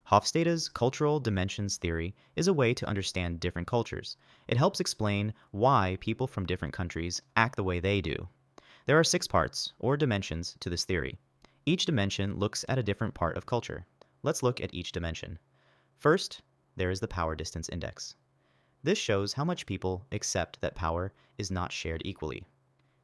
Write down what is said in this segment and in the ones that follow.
Hofstede's cultural dimensions theory is a way to understand different cultures. It helps explain why people from different countries act the way they do. There are 6 parts, or dimensions, to this theory. Each dimension looks at a different part of culture. Let's look at each dimension. First, there is the power distance index. This shows how much people accept that power is not shared equally.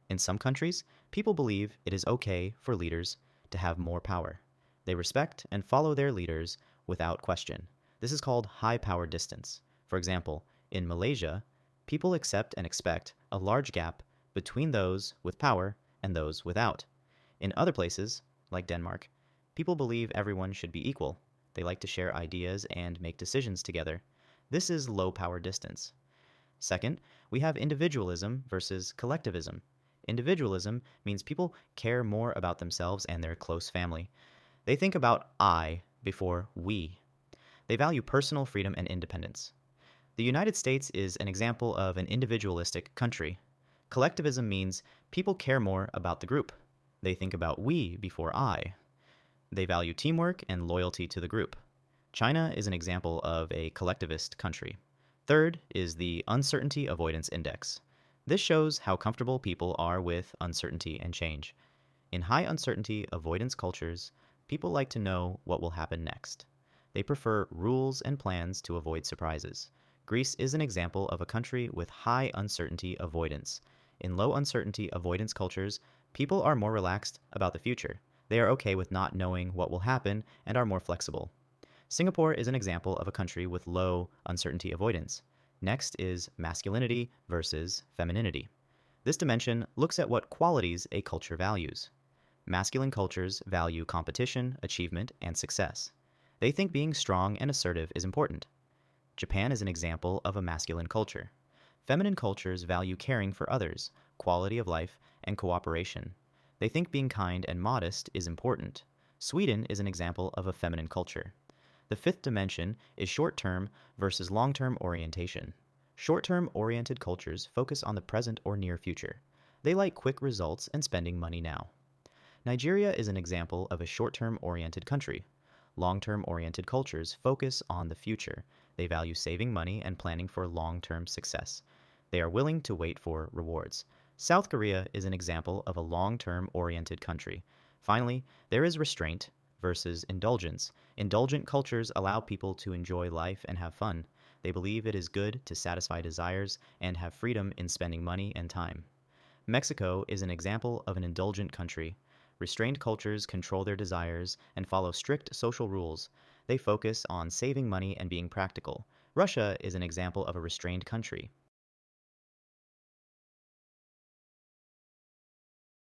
In some countries, people believe it is okay for leaders to have more power. They respect and follow their leaders without question. This is called high power distance. For example, in Malaysia, people accept and expect a large gap between those with power and those without. In other places, like Denmark, people believe everyone should be equal. They like to share ideas and make decisions together. This is low power distance. Second, we have individualism versus collectivism. Individualism means people care more about themselves and their close family. They think about I before we. They value personal freedom and independence. The United States is an example of an individualistic country. Collectivism means people care more about the group. They think about we before I. They value teamwork and loyalty to the group. China is an example of a collectivist country. Third is the uncertainty avoidance index. This shows how comfortable people are with uncertainty and change. In high uncertainty avoidance cultures, people like to know what will happen next. They prefer rules and plans to avoid surprises. Greece is an example of a country with high uncertainty avoidance. In low uncertainty avoidance cultures, people are more relaxed about the future. They are okay with not knowing what will happen and are more flexible. Singapore is an example of a country with low uncertainty avoidance. Next is masculinity versus femininity. This dimension looks at what qualities a culture values. Masculine cultures value competition, achievement, and success. They think being strong and assertive is important. Japan is an example of a masculine culture. Feminine cultures value caring for others, quality of life, and cooperation. They think being kind and modest is important. Sweden is an example of a feminine culture. The fifth dimension is short-term versus long-term orientation. Short-term oriented cultures focus on the present or near future. They like quick results and spending money now. Nigeria is an example of a short-term oriented country. Long-term oriented cultures focus on the future. They value saving money and planning for long-term success. They are willing to wait for rewards. South Korea is an example of a long-term oriented country. Finally, there is restraint versus indulgence. Indulgent cultures allow people to enjoy life and have fun. They believe it is good to satisfy desires and have freedom in spending money and time. Mexico is an example of an indulgent country. Restrained cultures control their desires and follow strict social rules. They focus on saving money and being practical. Russia is an example of a restrained country.